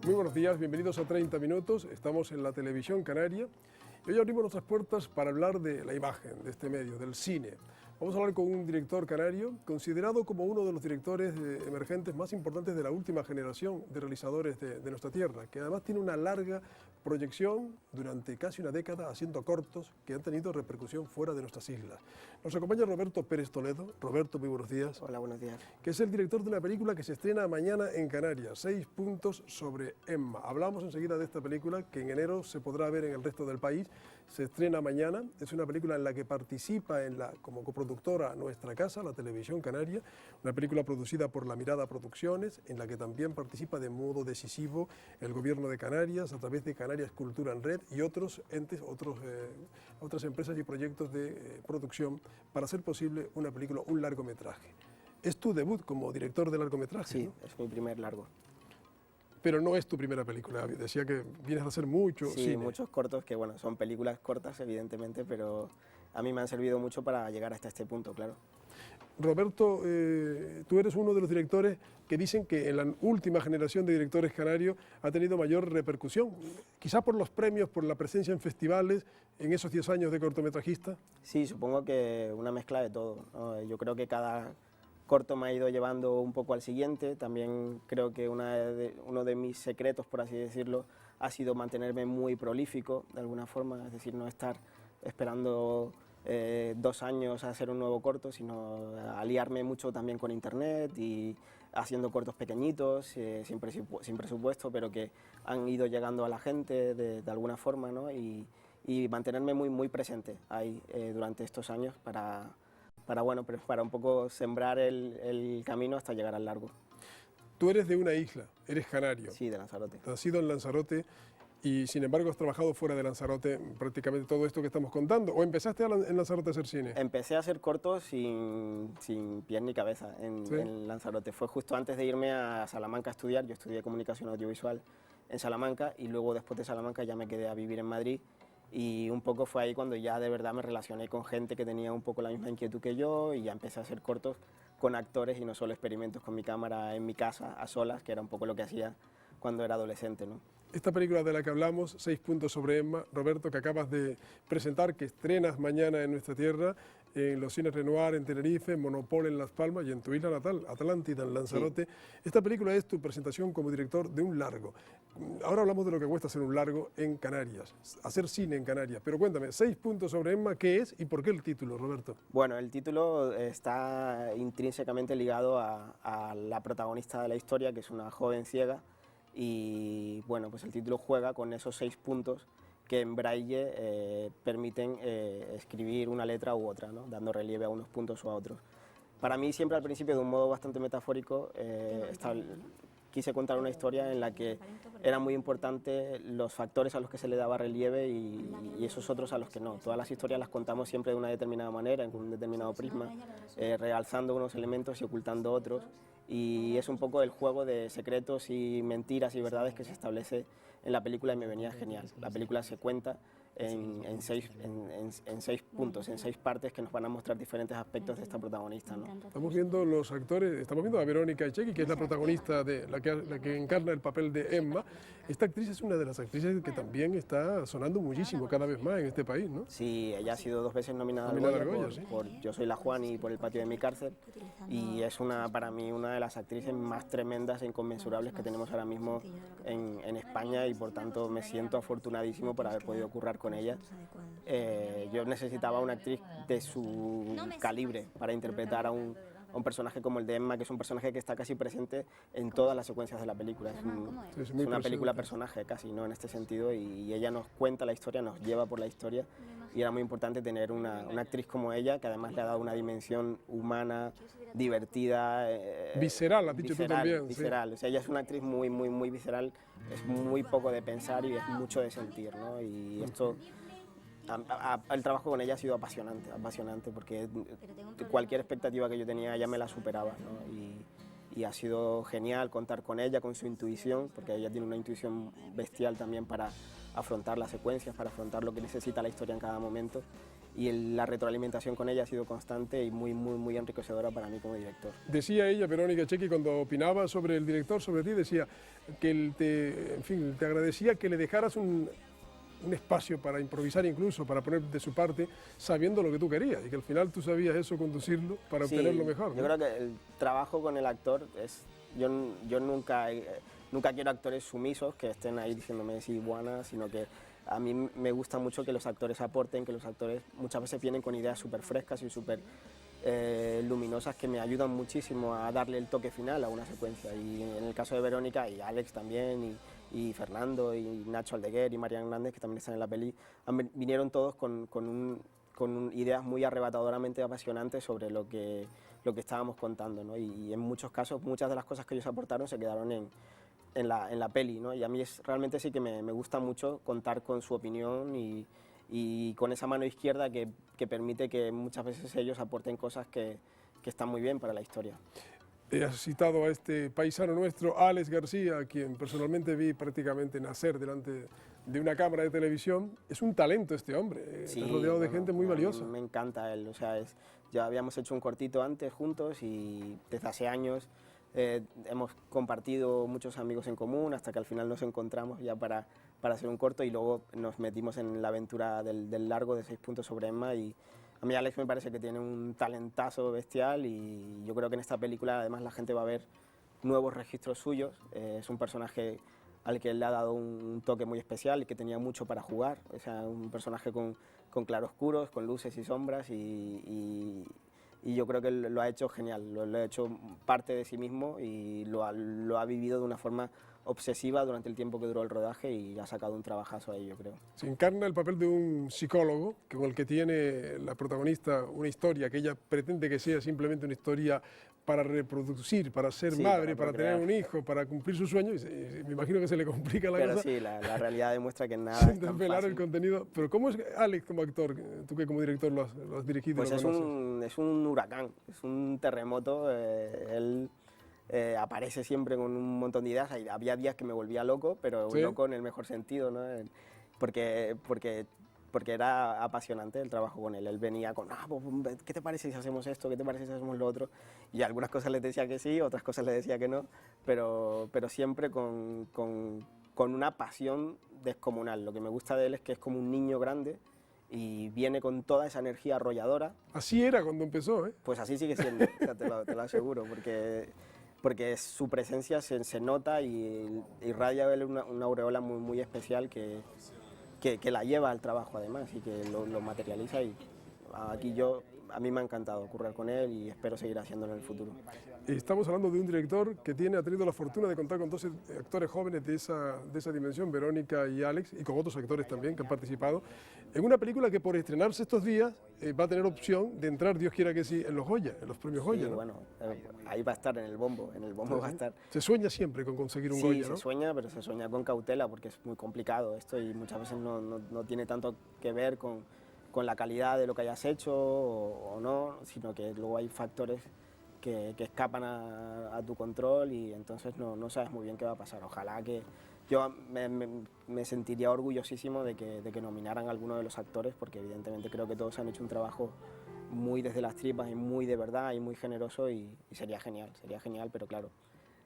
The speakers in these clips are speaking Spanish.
Muy buenos días, bienvenidos a 30 Minutos. Estamos en la televisión canaria y hoy abrimos nuestras puertas para hablar de la imagen, de este medio, del cine. Vamos a hablar con un director canario, considerado como uno de los directores emergentes más importantes de la última generación de realizadores de nuestra tierra, que además tiene una larga proyección durante casi una década haciendo cortos que han tenido repercusión fuera de nuestras islas. Nos acompaña Roberto Pérez Toledo. Roberto, muy buenos días. Hola, buenos días. Que es el director de una película que se estrena mañana en Canarias, 6 puntos sobre Emma. Hablamos enseguida de esta película que en enero se podrá ver en el resto del país. Se estrena mañana. Es una película en la que participa como coproductora Nuestra Casa, la televisión canaria, una película producida por La Mirada Producciones, en la que también participa de modo decisivo el Gobierno de Canarias a través de Canarias Cultura en Red y otros entes, otras empresas y proyectos de producción para hacer posible una película, un largometraje. Es tu debut como director de largometraje, Sí, ¿no? es mi primer largo. Pero no es tu primera película. Decía que vienes a hacer mucho Sí, cine. muchos cortos que, bueno, son películas cortas, evidentemente, pero a mí me han servido mucho para llegar hasta este punto, claro. Roberto, tú eres uno de los directores que dicen que en la última generación de directores canarios ha tenido mayor repercusión, quizá por los premios, por la presencia en festivales, en esos 10 años de cortometrajista. Sí, supongo que una mezcla de todo, ¿no? Yo creo que cada corto me ha ido llevando un poco al siguiente. También creo que uno de mis secretos, por así decirlo, ha sido mantenerme muy prolífico, de alguna forma, es decir, no estar esperando 2 años a hacer un nuevo corto, sino aliarme mucho también con internet y haciendo cortos pequeñitos, sin presupuesto, pero que han ido llegando a la gente de alguna forma, ¿no? Y mantenerme muy presente ahí durante estos años para un poco sembrar el camino hasta llegar al largo. Tú eres de una isla, eres canario. Sí, de Lanzarote. Nacido en Lanzarote y sin embargo has trabajado fuera de Lanzarote prácticamente todo esto que estamos contando. ¿O empezaste en Lanzarote a hacer cine? Empecé a hacer cortos sin pies ni cabeza en Lanzarote. Fue justo antes de irme a Salamanca a estudiar. Yo estudié comunicación audiovisual en Salamanca y luego después de Salamanca ya me quedé a vivir en Madrid. Y un poco fue ahí cuando ya de verdad me relacioné con gente que tenía un poco la misma inquietud que yo y ya empecé a hacer cortos con actores y no solo experimentos con mi cámara en mi casa, a solas, que era un poco lo que hacía cuando era adolescente, ¿no? Esta película de la que hablamos, 6 puntos sobre Emma, Roberto, que acabas de presentar, que estrenas mañana en nuestra tierra, en los cines Renoir en Tenerife, Monopol en Las Palmas y en tu isla natal, Atlántida, en Lanzarote. Sí. Esta película es tu presentación como director de un largo. Ahora hablamos de lo que cuesta hacer un largo en Canarias, hacer cine en Canarias. Pero cuéntame, 6 puntos sobre Emma, ¿qué es y por qué el título, Roberto? Bueno, el título está intrínsecamente ligado a la protagonista de la historia, que es una joven ciega, y bueno, pues el título juega con esos 6 puntos que en braille permiten escribir una letra u otra, ¿no? Dando relieve a unos puntos o a otros. Para mí siempre al principio, de un modo bastante metafórico, quise contar una historia en la que eran muy importantes los factores a los que se le daba relieve y esos otros a los que no. Todas las historias las contamos siempre de una determinada manera, con un determinado prisma, realzando unos elementos y ocultando otros. Y es un poco el juego de secretos y mentiras y verdades que se establece en la película y me venía genial. La película se cuenta en 6 puntos, en 6 partes que nos van a mostrar diferentes aspectos de esta protagonista, ¿no? Estamos viendo los actores, estamos viendo a Verónica Echegui, que es la protagonista, la que encarna el papel de Emma. Esta actriz es una de las actrices que también está sonando muchísimo cada vez más en este país, ¿no? Sí, ella ha sido 2 veces nominada al Goya por Yo soy la Juan y por El patio de mi cárcel, y es para mí una de las actrices más tremendas e inconmensurables que tenemos ahora mismo en España, y por tanto me siento afortunadísimo por haber podido currar con ella. Yo necesitaba una actriz de su calibre para interpretar a un personaje como el de Emma, que es un personaje que está casi presente en todas las secuencias de la película. Es una película personaje casi, ¿no? En este sentido, y ella nos cuenta la historia, nos lleva por la historia, y era muy importante tener una actriz como ella, que además le ha dado una dimensión humana, divertida, visceral, has dicho tú también. Visceral, sí. O sea, ella es una actriz muy visceral, es muy poco de pensar y es mucho de sentir, ¿no? Y esto... El trabajo con ella ha sido apasionante, porque cualquier expectativa que yo tenía ella me la superaba, ¿no? Y ha sido genial contar con ella, con su intuición, porque ella tiene una intuición bestial también para afrontar las secuencias, para afrontar lo que necesita la historia en cada momento, la retroalimentación con ella ha sido constante y muy enriquecedora para mí como director. Decía ella, Verónica Checchi, cuando opinaba sobre el director, sobre ti, decía que en fin, te agradecía que le dejaras un espacio para improvisar, incluso para poner de su parte, sabiendo lo que tú querías, y que al final tú sabías eso, conducirlo para obtener lo mejor, ¿no? Yo creo que el trabajo con el actor es... Yo nunca quiero actores sumisos que estén ahí diciéndome sí, buena, sino que a mí me gusta mucho que los actores aporten, que los actores muchas veces vienen con ideas súper frescas y súper luminosas que me ayudan muchísimo a darle el toque final a una secuencia. Y en el caso de Verónica y Alex también, y Fernando, y Nacho Aldeguer y Marian Hernández, que también están en la peli, vinieron todos con ideas muy arrebatadoramente apasionantes sobre lo que estábamos contando, ¿no? Y en muchos casos, muchas de las cosas que ellos aportaron se quedaron en la peli, ¿no? Y a mí realmente sí que me gusta mucho contar con su opinión y con esa mano izquierda que permite que muchas veces ellos aporten cosas que están muy bien para la historia. Has citado a este paisano nuestro, Alex García, a quien personalmente vi prácticamente nacer delante de una cámara de televisión. Es un talento este hombre, Sí, está rodeado de gente muy valiosa. Me encanta él, o sea, ya habíamos hecho un cortito antes juntos y desde hace años hemos compartido muchos amigos en común hasta que al final nos encontramos ya para hacer un corto y luego nos metimos en la aventura del largo de 6 puntos sobre Emma. Y a mí Alex me parece que tiene un talentazo bestial y yo creo que en esta película además la gente va a ver nuevos registros suyos. Es un personaje al que le ha dado un toque muy especial y que tenía mucho para jugar. O sea, un personaje con claroscuros, con luces y sombras y yo creo que lo ha hecho genial, lo ha hecho parte de sí mismo y lo ha vivido de una forma obsesiva durante el tiempo que duró el rodaje y ha sacado un trabajazo ahí, yo creo. Se encarna el papel de un psicólogo con el que tiene la protagonista una historia que ella pretende que sea simplemente una historia para reproducir, para ser madre, para tener un hijo, para cumplir sus sueños. Me imagino que se le complica la cosa. Pero sí, la realidad demuestra que nada sin es tan desvelar fácil. el contenido. Pero ¿cómo es Alex como actor? Tú que como director lo has dirigido. Pues y lo es un huracán, es un terremoto. Él aparece siempre con un montón de ideas. Había días que me volvía loco, pero ¿Sí? loco en el mejor sentido, ¿no? Porque era apasionante el trabajo con él. Él venía con, ¿qué te parece si hacemos esto? ¿Qué te parece si hacemos lo otro? Y algunas cosas le decía que sí, otras cosas le decía que no, pero siempre con una pasión descomunal. Lo que me gusta de él es que es como un niño grande y viene con toda esa energía arrolladora. Así era cuando empezó, ¿eh? Pues así sigue siendo, o sea, te lo aseguro, porque su presencia se nota y irradia a él una aureola muy especial que la lleva al trabajo además y que lo materializa. Y aquí a mí me ha encantado currar con él y espero seguir haciéndolo en el futuro. Estamos hablando de un director que ha tenido la fortuna de contar con 2 actores jóvenes de esa dimensión, Verónica y Alex, y con otros actores también que han participado, en una película que por estrenarse estos días va a tener opción de entrar, Dios quiera que sí, en los Goya, en los premios Goya, Sí, ¿no? bueno, ahí va a estar en el bombo va a estar. Se sueña siempre con conseguir un Sí, Goya, ¿no? se sueña, pero se sueña con cautela porque es muy complicado esto y muchas veces no tiene tanto que ver con la calidad de lo que hayas hecho o no, sino que luego hay factores que escapan a tu control y entonces no sabes muy bien qué va a pasar. Ojalá que yo me sentiría orgullosísimo de que nominaran a alguno de los actores porque evidentemente creo que todos han hecho un trabajo muy desde las tripas y muy de verdad y muy generoso y sería genial, pero claro,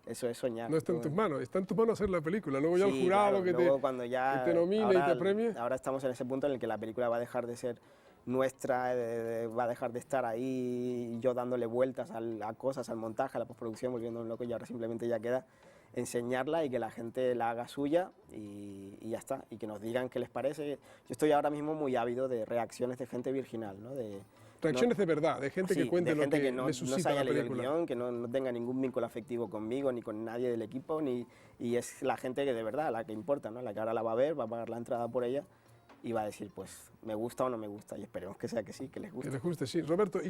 eso es soñar. No está en tus manos, está en tus manos hacer la película, luego ya el Sí, jurado claro, que luego cuando ya te nomine y te premie. Ahora estamos en ese punto en el que la película va a dejar de ser nuestra, va a dejar de estar ahí yo dándole vueltas a cosas, al montaje, a la postproducción, volviéndome loco y ahora simplemente ya queda enseñarla y que la gente la haga suya y ya está, y que nos digan qué les parece. Yo estoy ahora mismo muy ávido de reacciones de gente virginal, ¿no? Reacciones de verdad, de gente que cuente de gente lo que no le se suscita haya la leído el película. guión, que no tenga ningún vínculo afectivo conmigo ni con nadie del equipo, y es la gente que de verdad, la que importa, ¿no? La que ahora la va a ver, va a pagar la entrada por ella y va a decir, pues, me gusta o no me gusta, y esperemos que sea que sí, que les guste. Que les guste, sí. Roberto,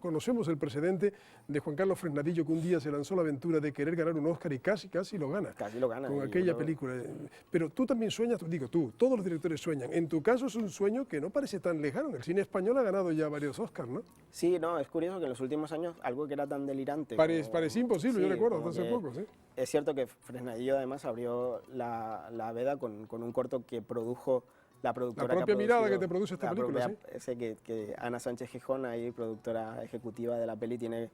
conocemos el precedente de Juan Carlos Fresnadillo, que un día se lanzó la aventura de querer ganar un Oscar y casi lo gana. Casi lo gana. Con aquella película. Pero tú también sueñas, todos los directores sueñan. En tu caso es un sueño que no parece tan lejano. El cine español ha ganado ya varios Oscars, ¿no? Sí, no, es curioso que en los últimos años algo que era tan delirante. Parecía imposible, yo recuerdo, como hace que poco, sí. Es cierto que Fresnadillo además abrió la veda con un corto que produjo la productora La propia que ha mirada que producido, te produce esta la película, propia- ¿sí? ese que Ana Sánchez Gijón, ahí productora ejecutiva de la peli, tiene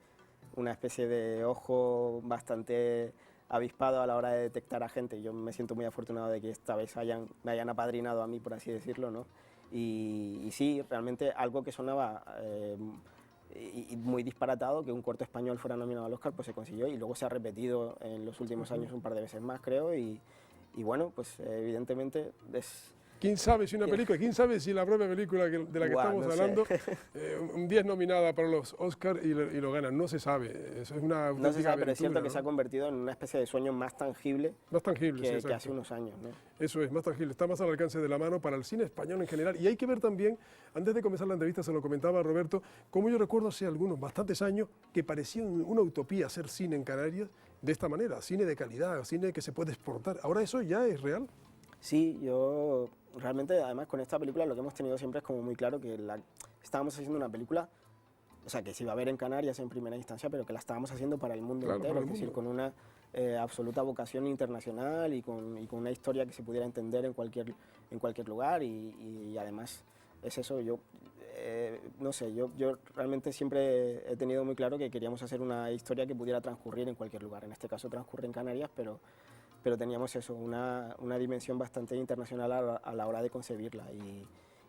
una especie de ojo bastante avispado a la hora de detectar a gente. Yo me siento muy afortunado de que esta vez me hayan apadrinado a mí, por así decirlo, ¿no? Y sí, realmente algo que sonaba y muy disparatado, que un corto español fuera nominado al Oscar, pues se consiguió y luego se ha repetido en los últimos años un par de veces más, creo, y bueno, pues evidentemente es... ¿Quién sabe si una película, quién sabe si la propia película de la que Buah, estamos no sé. hablando, un día es nominada para los Oscars y lo gana? No se sabe, eso es una No se auténtica sabe, pero es cierto aventura, que se ha ¿no? convertido en una especie de sueño más tangible Más tangible, sí, que exacto. hace unos años, ¿no? Eso es, más tangible, está más al alcance de la mano para el cine español en general. Y hay que ver también, antes de comenzar la entrevista se lo comentaba Roberto, como yo recuerdo hace algunos, bastantes años, que parecía una utopía hacer cine en Canarias de esta manera, cine de calidad, cine que se puede exportar. Ahora eso ya es real. Sí, yo realmente, además con esta película lo que hemos tenido siempre es como muy claro que estábamos haciendo una película, o sea, que se iba a ver en Canarias en primera instancia, pero que la estábamos haciendo para el mundo Claro, entero, para el es decir, mundo. con una absoluta vocación internacional y con una historia que se pudiera entender en cualquier lugar y además es eso, no sé, yo realmente siempre he tenido muy claro que queríamos hacer una historia que pudiera transcurrir en cualquier lugar, en este caso transcurre en Canarias, pero teníamos eso, una dimensión bastante internacional a la hora de concebirla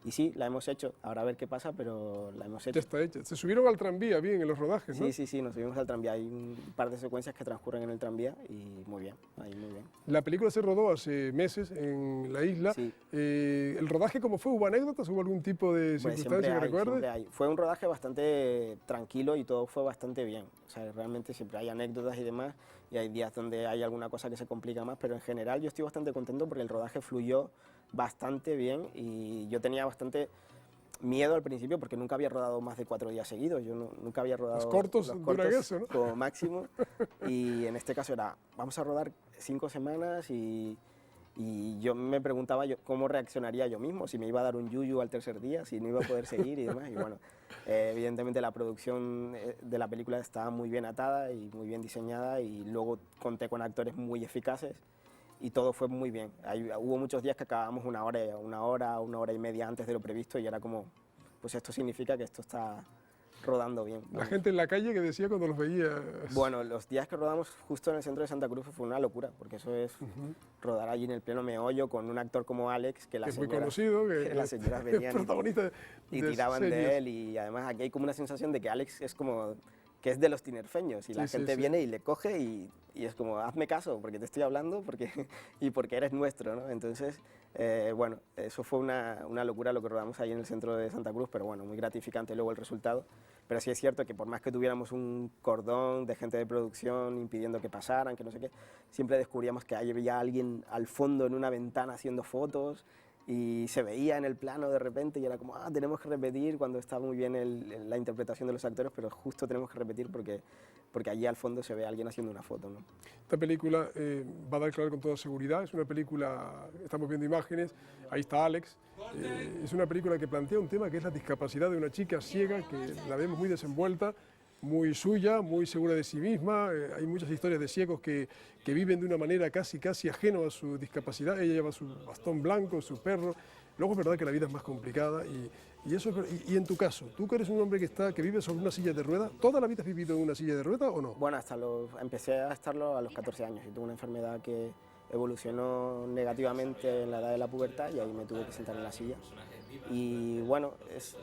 y sí, la hemos hecho, ahora a ver qué pasa, pero la hemos Ya hecho. está hecha. Se subieron al tranvía bien en los rodajes, ¿no? Sí, nos subimos al tranvía, hay un par de secuencias que transcurren en el tranvía y muy bien, ahí muy bien. La película se rodó hace meses en la isla. Sí. ¿El rodaje cómo fue? ¿Hubo anécdotas? ¿Hubo algún tipo de Hombre, circunstancia que recuerdes? siempre hay. Fue un rodaje bastante tranquilo y todo fue bastante bien. O sea, realmente siempre hay anécdotas y demás, y hay días donde hay alguna cosa que se complica más, pero en general yo estoy bastante contento porque el rodaje fluyó bastante bien y yo tenía bastante miedo al principio porque nunca había rodado más de 4 días seguidos, yo nunca había rodado Los cortos duran eso, ¿no? como máximo y en este caso era, vamos a rodar 5 semanas y yo me preguntaba cómo reaccionaría yo mismo, si me iba a dar un yuyu al tercer día, si no iba a poder seguir y demás. Y bueno, evidentemente la producción de la película estaba muy bien atada y muy bien diseñada y luego conté con actores muy eficaces y todo fue muy bien. Hubo muchos días que acabábamos una hora y media antes de lo previsto y era como, pues esto significa que esto está rodando bien. La gente en la calle que decía cuando los veía... Bueno, los días que rodamos justo en el centro de Santa Cruz fue una locura, porque eso es rodar allí en el pleno meollo con un actor como Alex, que es muy conocido, que las señoras es venían protagonista y de tiraban series. de él, y además aquí hay como una sensación de que Alex es como que es de los tinerfeños, y la Sí, gente sí. viene y le coge y es como, hazme caso, porque te estoy hablando y porque eres nuestro, ¿no? Entonces, bueno, eso fue una locura lo que rodamos ahí en el centro de Santa Cruz, pero bueno, muy gratificante luego el resultado. Pero sí es cierto que por más que tuviéramos un cordón de gente de producción impidiendo que pasaran, que no sé qué, siempre descubríamos que había alguien al fondo en una ventana haciendo fotos y se veía en el plano de repente y era como, tenemos que repetir cuando está muy bien la interpretación de los actores, pero justo tenemos que repetir porque allí al fondo se ve a alguien haciendo una foto, ¿no? Esta película va a dar claro con toda seguridad, es una película, estamos viendo imágenes, ahí está Alex, es una película que plantea un tema que es la discapacidad de una chica ciega, que la vemos muy desenvuelta, muy suya, muy segura de sí misma, hay muchas historias de ciegos que viven de una manera casi ajeno a su discapacidad, ella lleva su bastón blanco, su perro, luego es verdad que la vida es más complicada y eso y en tu caso, tú que eres un hombre que vive sobre una silla de ruedas, ¿toda la vida has vivido en una silla de ruedas o no? Bueno, empecé a estarlo a los 14 años y tuve una enfermedad que evolucionó negativamente en la edad de la pubertad y ahí me tuve que sentar en la silla. Y bueno, es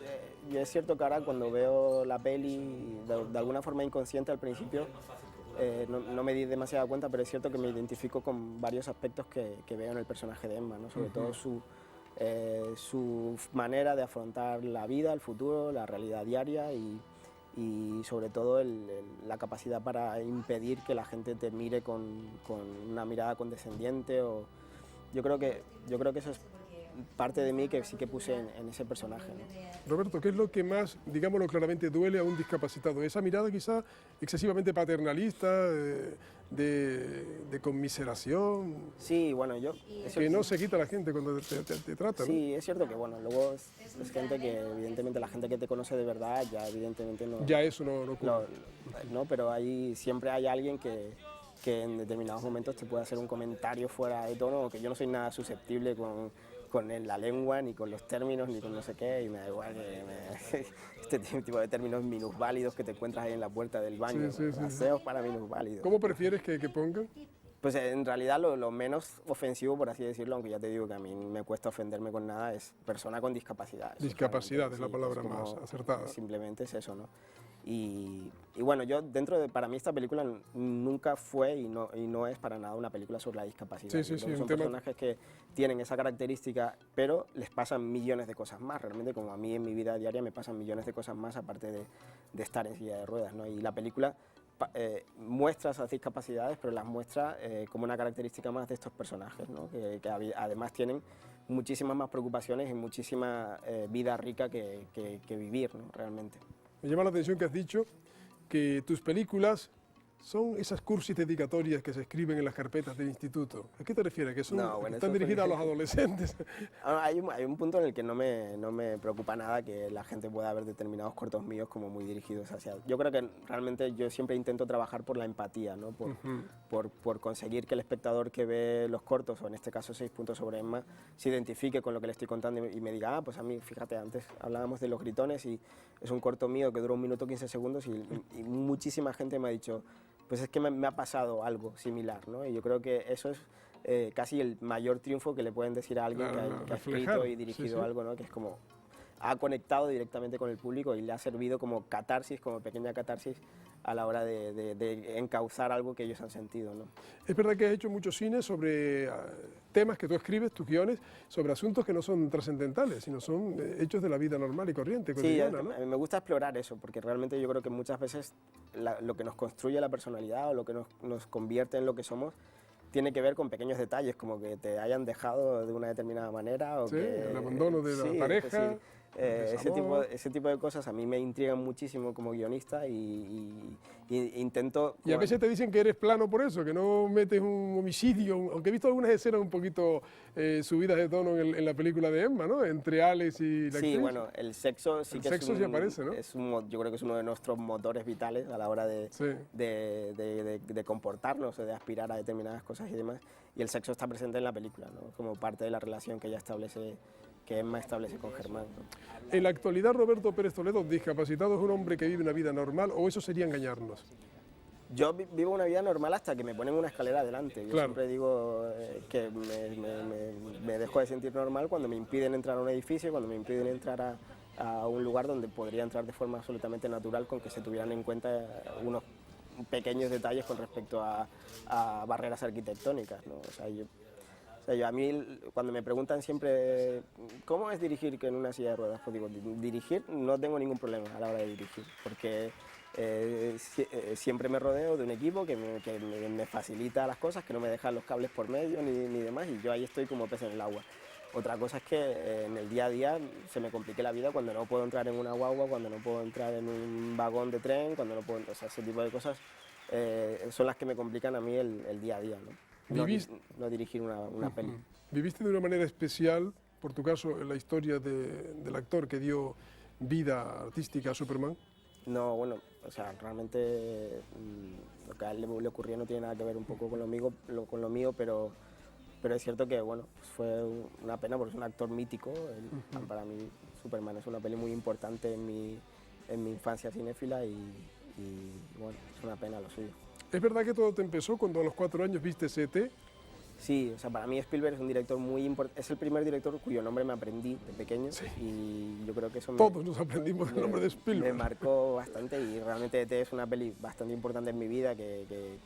cierto que ahora cuando veo la peli, de alguna forma inconsciente al principio, no me di demasiada cuenta, pero es cierto que me identifico con varios aspectos que veo en el personaje de Emma, ¿no? Sobre todo su manera de afrontar la vida, el futuro, la realidad diaria y sobre todo la capacidad para impedir que la gente te mire con una mirada condescendiente. Yo creo que eso es parte de mí que sí que puse en ese personaje, ¿no? Roberto, ¿qué es lo que más, digámoslo claramente, duele a un discapacitado? Esa mirada quizá excesivamente paternalista, de conmiseración, Sí, bueno, que no se quita la gente cuando te trata, ¿no? Sí, es cierto que bueno, luego es gente que evidentemente la gente que te conoce de verdad ya evidentemente no... Ya eso no ocurre. No, pero siempre hay alguien que en determinados momentos te puede hacer un comentario fuera de tono, o que yo no soy nada susceptible la lengua, ni con los términos, ni con no sé qué, y me da igual este tipo de términos minusválidos que te encuentras ahí en la puerta del baño, Sí, ¿no? sí, sí. Aseos para minusválidos. ¿Cómo prefieres que pongan? Pues en realidad lo menos ofensivo, por así decirlo, aunque ya te digo que a mí me cuesta ofenderme con nada, es persona con discapacidad. Eso Discapacidad es la sí, palabra como, más acertada. Simplemente es eso, ¿no? Y bueno, yo para mí esta película nunca fue y no es para nada una película sobre la discapacidad. Sí, sí, Yo creo sí, que son personajes que tienen esa característica, pero les pasan millones de cosas más. Realmente, como a mí en mi vida diaria me pasan millones de cosas más aparte de estar en silla de ruedas, ¿no? Y la película muestra esas discapacidades, pero las muestra como una característica más de estos personajes, ¿no? que además tienen muchísimas más preocupaciones y muchísima vida rica que vivir, ¿no? Realmente. Me llama la atención que has dicho que tus películas son esas cursis dedicatorias que se escriben en las carpetas del instituto. ¿A qué te refieres? ¿Que están dirigidas a los adolescentes? Hay un punto en el que no me preocupa nada que la gente pueda ver determinados cortos míos como muy dirigidos hacia... Yo creo que realmente yo siempre intento trabajar por la empatía, ¿no? Por conseguir que el espectador que ve los cortos, o en este caso 6 puntos sobre Emma, se identifique con lo que le estoy contando y me diga, pues a mí, fíjate, antes hablábamos de Los Gritones y es un corto mío que dura 1 minuto 15 segundos y muchísima gente me ha dicho, pues es que me ha pasado algo similar, ¿no? Y yo creo que eso es casi el mayor triunfo que le pueden decir a alguien que ha escrito y dirigido algo, ¿no? Que es como, ha conectado directamente con el público y le ha servido como catarsis, como pequeña catarsis a la hora de encauzar algo que ellos han sentido, ¿no? Es verdad que has hecho mucho cine sobre temas que tú escribes, tus guiones, sobre asuntos que no son trascendentales, sino son hechos de la vida normal y corriente, cotidiana, sí, ¿no? A mí me gusta explorar eso, porque realmente yo creo que muchas veces lo que nos construye la personalidad o lo que nos convierte en lo que somos tiene que ver con pequeños detalles, como que te hayan dejado de una determinada manera. O sí, que, el abandono de la pareja. Ese tipo de cosas a mí me intrigan muchísimo como guionista y intento... Y a veces te dicen que eres plano por eso, que no metes un homicidio, aunque he visto algunas escenas un poquito subidas de tono en la película de Emma, ¿no? Entre Alex y la actriz. Sí, bueno, el sexo sí el que sexo sí aparece, ¿no? yo creo que es uno de nuestros motores vitales a la hora de comportarnos o de aspirar a determinadas cosas y demás. Y el sexo está presente en la película, ¿no? Como parte de la relación que ella establece, que Emma establece con Germán, ¿no? En la actualidad, Roberto Pérez Toledo, ¿discapacitado es un hombre que vive una vida normal o eso sería engañarnos? Yo vivo una vida normal hasta que me ponen una escalera delante. Yo siempre digo que me dejo de sentir normal cuando me impiden entrar a un edificio, cuando me impiden entrar a un lugar donde podría entrar de forma absolutamente natural con que se tuvieran en cuenta unos pequeños detalles con respecto a barreras arquitectónicas, ¿no? A mí, cuando me preguntan siempre cómo es dirigir en una silla de ruedas, pues digo, dirigir no tengo ningún problema a la hora de dirigir, porque siempre me rodeo de un equipo que me facilita las cosas, que no me deja los cables por medio ni demás, y yo ahí estoy como pez en el agua. Otra cosa es que en el día a día se me complique la vida cuando no puedo entrar en una guagua, cuando no puedo entrar en un vagón de tren, cuando no puedo, o sea, ese tipo de cosas son las que me complican a mí el día a día, ¿no? No dirigir una peli. ¿Viviste de una manera especial, por tu caso, en la historia del actor que dio vida artística a Superman? No, bueno, o sea, realmente lo que a él le ocurrió no tiene nada que ver un poco con lo mío, pero es cierto que, bueno, pues fue una pena porque es un actor mítico. Para mí Superman es una peli muy importante en mi infancia cinéfila y bueno, es una pena lo suyo. ¿Es verdad que todo te empezó cuando a los 4 años viste E.T.? Sí, o sea, para mí Spielberg es un director muy importante, es el primer director cuyo nombre me aprendí de pequeño, sí. Y yo creo que eso todos nos aprendimos el nombre de Spielberg. Me marcó bastante y realmente E.T. es una peli bastante importante en mi vida que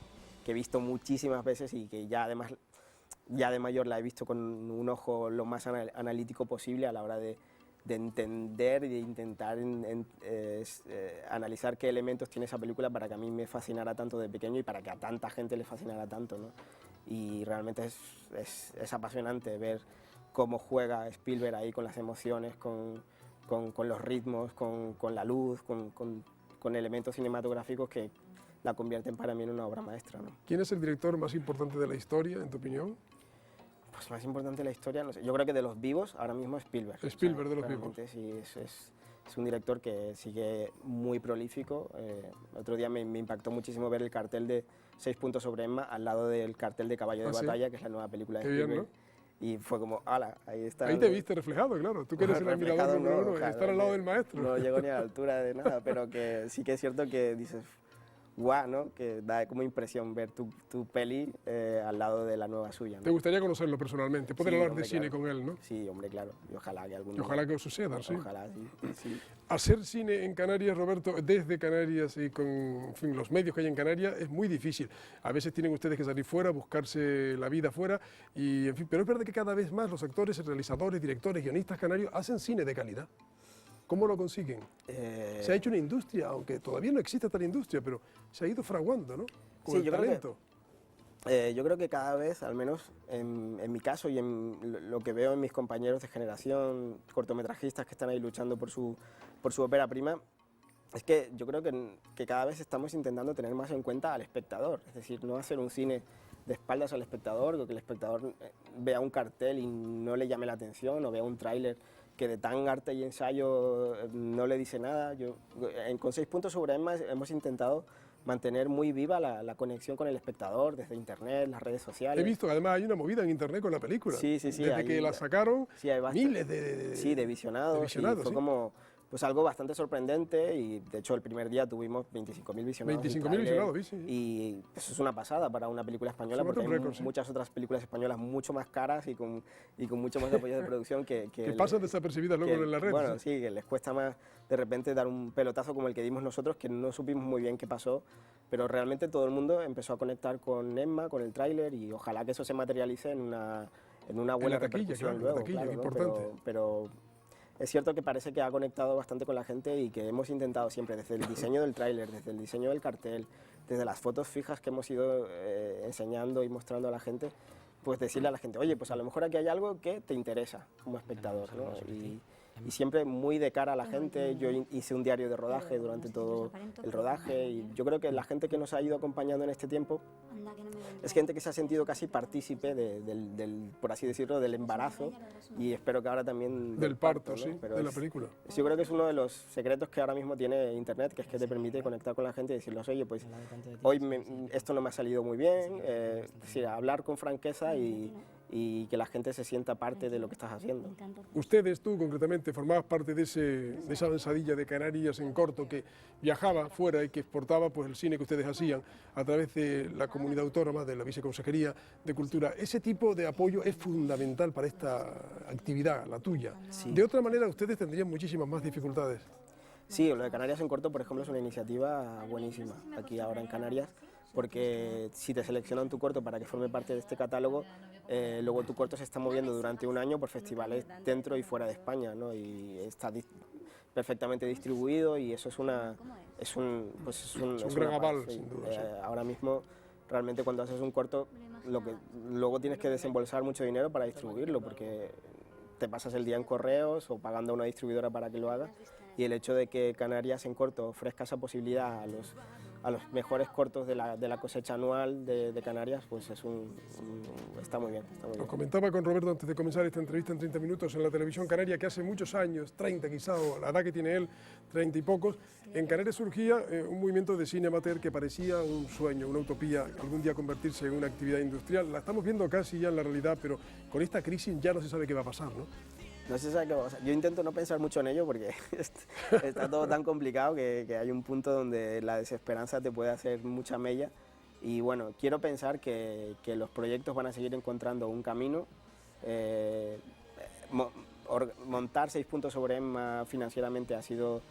he visto muchísimas veces y que ya de mayor la he visto con un ojo lo más analítico posible a la hora de entender y de intentar analizar qué elementos tiene esa película para que a mí me fascinara tanto de pequeño y para que a tanta gente le fascinara tanto, ¿no? Y realmente es apasionante ver cómo juega Spielberg ahí con las emociones, con los ritmos, con la luz, con elementos cinematográficos que la convierten para mí en una obra maestra, ¿no? ¿Quién es el director más importante de la historia, en tu opinión? Pues más importante de la historia, no sé. Yo creo que de los vivos, ahora mismo Spielberg. Spielberg, de los vivos. Sí, es un director que sigue muy prolífico. El otro día me impactó muchísimo ver el cartel de 6 puntos sobre Emma al lado del cartel de Caballo de Batalla, que es la nueva película de Spielberg. Bien, ¿no? y fue como, ala, ahí está. Ahí te viste reflejado, claro, tú que eres el admirador número uno, ojalá, estar al lado del maestro. No llego ni a la altura de nada, pero que sí que es cierto que dices, guau, ¿no? Que da como impresión ver tu peli al lado de la nueva suya, ¿no? ¿Te gustaría conocerlo personalmente, poder Sí, hablar hombre, de cine claro. con él, no? Sí, hombre, claro, y ojalá que algún Y día... ojalá que os suceda, sí. Ojalá, sí. Hacer cine en Canarias, Roberto, desde Canarias y con en fin, los medios que hay en Canarias es muy difícil. A veces tienen ustedes que salir fuera, buscarse la vida fuera, y, en fin, pero es verdad que cada vez más los actores, realizadores, directores, guionistas canarios hacen cine de calidad. ¿Cómo lo consiguen? Se ha hecho una industria, aunque todavía no existe tal industria, pero se ha ido fraguando, ¿no? Con Sí, el yo creo talento. Yo creo que cada vez, al menos en mi caso y en lo que veo en mis compañeros de generación, cortometrajistas que están ahí luchando por su ópera prima, es que yo creo que cada vez estamos intentando tener más en cuenta al espectador, es decir, no hacer un cine de espaldas al espectador, o que el espectador vea un cartel y no le llame la atención, o vea un tráiler que de tan arte y ensayo no le dice nada. Con 6 puntos sobre Emma hemos intentado mantener muy viva la conexión con el espectador desde internet, las redes sociales. He visto que además hay una movida en internet con la película. Sí. Desde que la sacaron, sí, hay miles de visionados. Y fue sí. como pues algo bastante sorprendente, y de hecho el primer día tuvimos 25.000 visionados. 25.000 visionados, sí. Y eso es una pasada para una película española, porque hay récord, sí. muchas otras películas españolas mucho más caras y con mucho más apoyo de producción que pasan desapercibidas luego en la red. Bueno, sí, que les cuesta más de repente dar un pelotazo como el que dimos nosotros, que no supimos muy bien qué pasó, pero realmente todo el mundo empezó a conectar con Emma, con el tráiler, y ojalá que eso se materialice en una buena repercusión luego, claro, ¿no? Importante. Pero es cierto que parece que ha conectado bastante con la gente, y que hemos intentado siempre, desde el diseño del tráiler, desde el diseño del cartel, desde las fotos fijas que hemos ido enseñando y mostrando a la gente, pues decirle a la gente, oye, pues a lo mejor aquí hay algo que te interesa como espectador, ¿no? Y siempre muy de cara a la gente. Yo hice un diario de rodaje durante todo el rodaje, y yo creo que la gente que nos ha ido acompañando en este tiempo es gente que se ha sentido casi partícipe del, por así decirlo, del embarazo, y espero que ahora también del parto, ¿no? Sí, pero de la película. Yo creo que es uno de los secretos que ahora mismo tiene Internet, que es que te permite conectar con la gente y decirles, oye, pues hoy esto no me ha salido muy bien, es decir, hablar con franqueza y que la gente se sienta parte de lo que estás haciendo. Ustedes, tú concretamente, formabas parte de esa avanzadilla de Canarias en corto que viajaba fuera y que exportaba pues, el cine que ustedes hacían a través de la comunidad autónoma, de la Viceconsejería de Cultura. Ese tipo de apoyo es fundamental para esta actividad, la tuya. Sí. De otra manera, ustedes tendrían muchísimas más dificultades. Sí, lo de Canarias en corto, por ejemplo, es una iniciativa buenísima aquí ahora en Canarias, porque si te seleccionan tu corto para que forme parte de este catálogo, luego tu corto se está moviendo durante un año por festivales dentro y fuera de España, ¿no? Y está perfectamente distribuido, y eso es un gran aval, sin duda. Sí. Ahora mismo, realmente cuando haces un corto, luego tienes que desembolsar mucho dinero para distribuirlo, porque te pasas el día en correos o pagando a una distribuidora para que lo haga, y el hecho de que Canarias en corto ofrezca esa posibilidad a los mejores cortos de la cosecha anual de Canarias, pues está muy bien. Os comentaba con Roberto antes de comenzar esta entrevista en 30 minutos en la televisión canaria que hace muchos años, 30 quizá, o la edad que tiene él, 30 y pocos, en Canarias surgía un movimiento de cine amateur que parecía un sueño, una utopía, algún día convertirse en una actividad industrial. La estamos viendo casi ya en la realidad, pero con esta crisis ya no se sabe qué va a pasar, ¿no? No se sabe qué va a pasar. Yo intento no pensar mucho en ello porque está todo tan complicado que hay un punto donde la desesperanza te puede hacer mucha mella. Y bueno, quiero pensar que los proyectos van a seguir encontrando un camino. Montar 6 puntos sobre Emma financieramente ha sido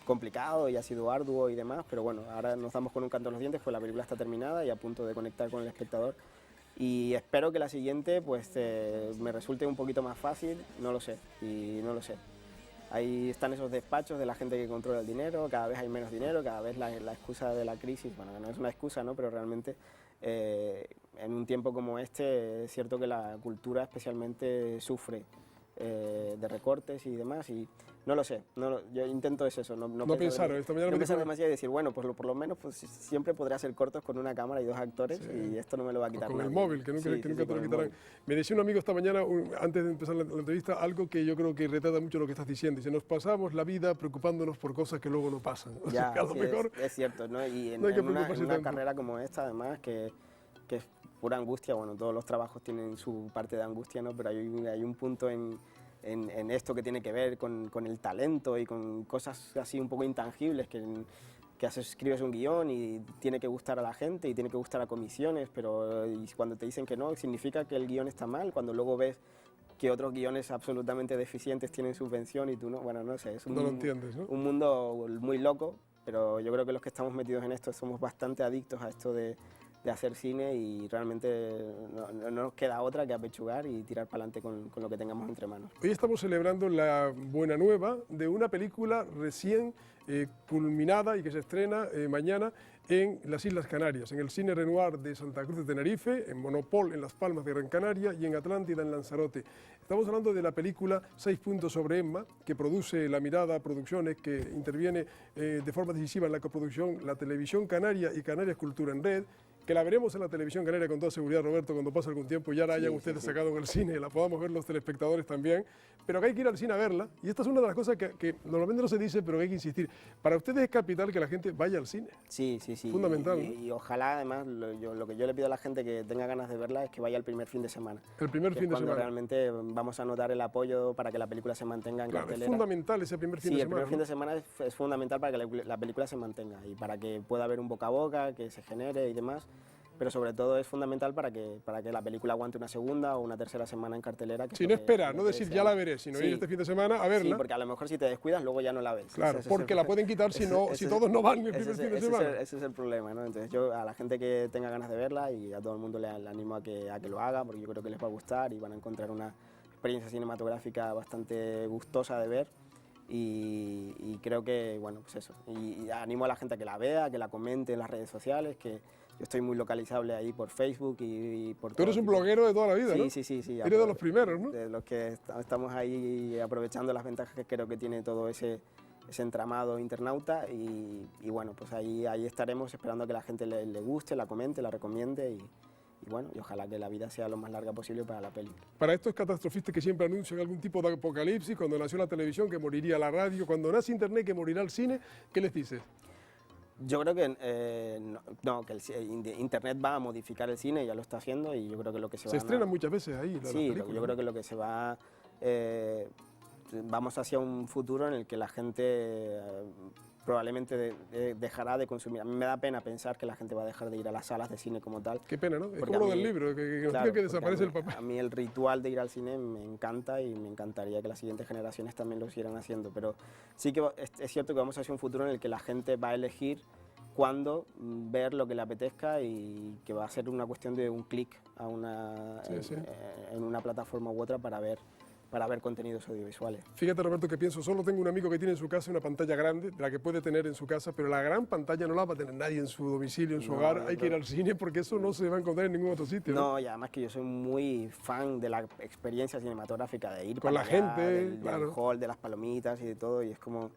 complicado y ha sido arduo y demás, pero bueno, ahora nos damos con un canto en los dientes, pues la película está terminada y a punto de conectar con el espectador. Y espero que la siguiente pues me resulte un poquito más fácil, no lo sé. Ahí están esos despachos de la gente que controla el dinero, cada vez hay menos dinero, cada vez la excusa de la crisis, bueno, no es una excusa, ¿no? Pero realmente en un tiempo como este es cierto que la cultura especialmente sufre de recortes y demás, y no lo sé, yo intento eso, no pensar demasiado y decir, bueno, pues por lo menos pues, siempre podré hacer cortos con una cámara y 2 actores, sí. Y esto no me lo va a quitar con nadie. El móvil, que nunca te lo quitarán. Me decía un amigo esta mañana, antes de empezar la entrevista, algo que yo creo que retrata mucho lo que estás diciendo. Dice, nos pasamos la vida preocupándonos por cosas que luego no pasan. O sea, Ya, a lo mejor es cierto, ¿no? Y en no hay que una tanto. carrera como esta, además, que pura angustia. Bueno, todos los trabajos tienen su parte de angustia, ¿no? Pero hay un punto en esto que tiene que ver con el talento y con cosas así un poco intangibles, que escribes un guión y tiene que gustar a la gente y tiene que gustar a comisiones, pero y cuando te dicen que no, significa que el guión está mal, cuando luego ves que otros guiones absolutamente deficientes tienen subvención y tú no, bueno, no sé, es no lo entiendes, ¿no? Un mundo muy loco, pero yo creo que los que estamos metidos en esto somos bastante adictos a esto de hacer cine y realmente no nos queda otra que apechugar y tirar para adelante con lo que tengamos entre manos. Hoy estamos celebrando la buena nueva de una película recién culminada y que se estrena mañana en las Islas Canarias, en el Cine Renoir de Santa Cruz de Tenerife, en Monopol en Las Palmas de Gran Canaria y en Atlántida en Lanzarote. Estamos hablando de la película 6 puntos sobre Emma, que produce La Mirada Producciones, que interviene de forma decisiva en la coproducción la Televisión Canaria y Canarias Cultura en Red, que la veremos en la televisión canaria con toda seguridad, Roberto, cuando pase algún tiempo, ya la hayan ustedes sacado en el cine, la podamos ver los telespectadores también, pero que hay que ir al cine a verla, y esta es una de las cosas que normalmente no se dice, pero que hay que insistir. Para ustedes es capital que la gente vaya al cine. Sí. Fundamental. Y ojalá, además, lo que yo le pido a la gente que tenga ganas de verla es que vaya el primer fin de semana. El primer fin de semana. Cuando realmente vamos a notar el apoyo para que la película se mantenga en cartelera. Es fundamental ese primer fin de semana. Sí, el primer fin de semana es fundamental para que la película se mantenga y para que pueda haber un boca a boca, que se genere y demás. Pero sobre todo es fundamental para que la película aguante una segunda o una tercera semana en cartelera. Si no esperar, no decir ya la veré, sino ir este fin de semana a verla. Sí, porque a lo mejor si te descuidas luego ya no la ves. Claro, porque la pueden quitar si todos no van el primer fin de semana. Ese es el problema, ¿no? Entonces yo a la gente que tenga ganas de verla y a todo el mundo le animo a que lo haga, porque yo creo que les va a gustar y van a encontrar una experiencia cinematográfica bastante gustosa de ver. Y creo que, bueno, pues eso. Y animo a la gente a que la vea, que la comente en las redes sociales, que yo estoy muy localizable ahí por Facebook y por... Tú eres un bloguero de toda la vida, ¿no? Sí. Eres de los primeros, ¿no? De los que estamos ahí aprovechando las ventajas que creo que tiene todo ese entramado internauta y bueno, pues ahí estaremos esperando a que la gente le guste, la comente, la recomiende y bueno, y ojalá que la vida sea lo más larga posible para la peli. Para estos catastrofistas que siempre anuncian algún tipo de apocalipsis, cuando nació la televisión que moriría la radio, cuando nace Internet que morirá el cine, ¿qué les dices? Yo creo que que Internet va a modificar el cine, ya lo está haciendo y yo creo que lo que se estrena muchas veces ahí. Sí, yo creo que lo que se va... vamos hacia un futuro en el que la gente probablemente dejará de consumir. A mí me da pena pensar que la gente va a dejar de ir a las salas de cine como tal. Qué pena, ¿no? Es como lo del libro, que desaparece el papel. A mí el ritual de ir al cine me encanta y me encantaría que las siguientes generaciones también lo siguieran haciendo, pero sí que es cierto que vamos hacia un futuro en el que la gente va a elegir cuándo ver lo que le apetezca y que va a ser una cuestión de un clic en una plataforma u otra para ver contenidos audiovisuales. Fíjate, Roberto, que pienso, solo tengo un amigo que tiene en su casa una pantalla grande, la que puede tener en su casa, pero la gran pantalla no la va a tener nadie en su domicilio, en su hogar. Hay que ir al cine porque eso no se va a encontrar en ningún otro sitio. No, y además que yo soy muy fan de la experiencia cinematográfica, de ir con la gente, del hall, de las palomitas y de todo, y es como...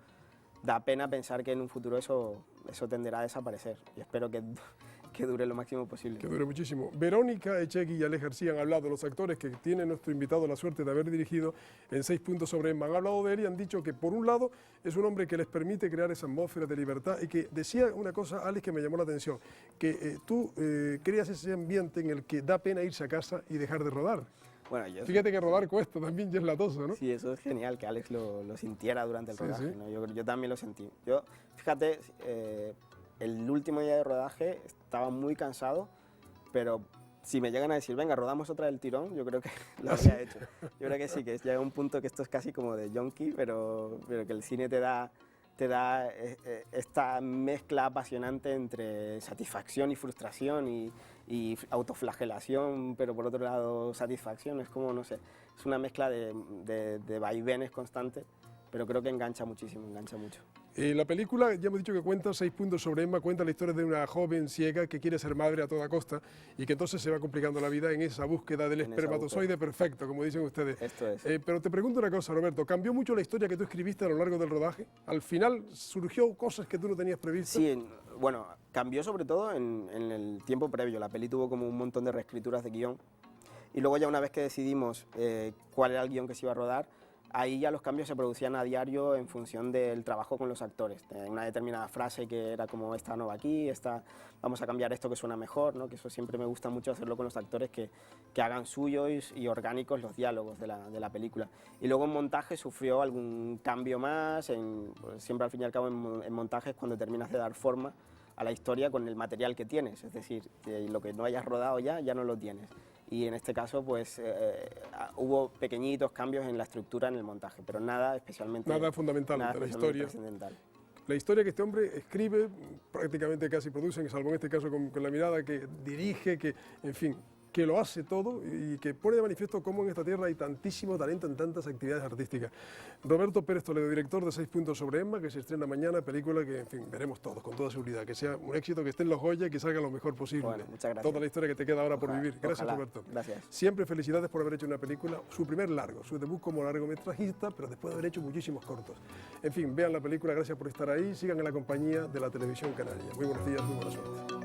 Da pena pensar que en un futuro eso tenderá a desaparecer y espero que dure lo máximo posible. Que dure muchísimo. Verónica Echegui y Alex García han hablado, los actores que tiene nuestro invitado la suerte de haber dirigido en 6 puntos sobre Emma. Han hablado de él y han dicho que por un lado es un hombre que les permite crear esa atmósfera de libertad y que decía una cosa, Alex, que me llamó la atención, que tú creas ese ambiente en el que da pena irse a casa y dejar de rodar. Bueno, fíjate que rodar cuesta también y es latoso, ¿no? Sí, eso es genial, que Alex lo sintiera durante el rodaje, ¿no? Yo también lo sentí. Fíjate, el último día de rodaje estaba muy cansado, pero si me llegan a decir, venga, rodamos otra del tirón, yo creo que lo habría hecho. Yo creo que sí, que llega un punto que esto es casi como de junkie, pero que el cine te da esta mezcla apasionante entre satisfacción y frustración y autoflagelación, pero por otro lado satisfacción. Es como, no sé, es una mezcla de vaivenes constantes, pero creo que engancha muchísimo, engancha mucho. La película, ya hemos dicho que cuenta 6 puntos sobre Emma, cuenta la historia de una joven ciega que quiere ser madre a toda costa y que entonces se va complicando la vida en esa búsqueda del espermatozoide perfecto, como dicen ustedes. Esto es. Pero te pregunto una cosa, Roberto, ¿cambió mucho la historia que tú escribiste a lo largo del rodaje? ¿Al final surgió cosas que tú no tenías previstas? Sí, bueno, cambió sobre todo en el tiempo previo. La peli tuvo como un montón de reescrituras de guión y luego ya una vez que decidimos cuál era el guión que se iba a rodar, ahí ya los cambios se producían a diario en función del trabajo con los actores. Una determinada frase que era como esta no va aquí, vamos a cambiar esto que suena mejor, ¿no? Que eso siempre me gusta mucho hacerlo con los actores, que hagan suyos y orgánicos los diálogos de la película. Y luego en montaje sufrió algún cambio más, pues siempre al fin y al cabo en montaje es cuando terminas de dar forma a la historia con el material que tienes, es decir, lo que no hayas rodado ya no lo tienes. Y en este caso pues hubo pequeñitos cambios en la estructura en el montaje, pero nada especialmente... Nada fundamental de la historia. La historia que este hombre escribe, prácticamente casi produce, salvo en este caso con la mirada, que dirige, que, en fin, que lo hace todo y que pone de manifiesto cómo en esta tierra hay tantísimo talento en tantas actividades artísticas. Roberto Pérez Toledo, director de 6 puntos sobre Emma, que se estrena mañana, película que, en fin, veremos todos, con toda seguridad, que sea un éxito, que esté en los Goya y que salga lo mejor posible. Bueno, muchas gracias. Toda la historia que te queda ahora por vivir. Gracias, ojalá. Roberto. Gracias. Siempre felicidades por haber hecho una película, su primer largo, su debut como largometrajista, pero después de haber hecho muchísimos cortos. En fin, vean la película, gracias por estar ahí, sigan en la compañía de la Televisión Canaria. Muy buenos días, muy buena suerte.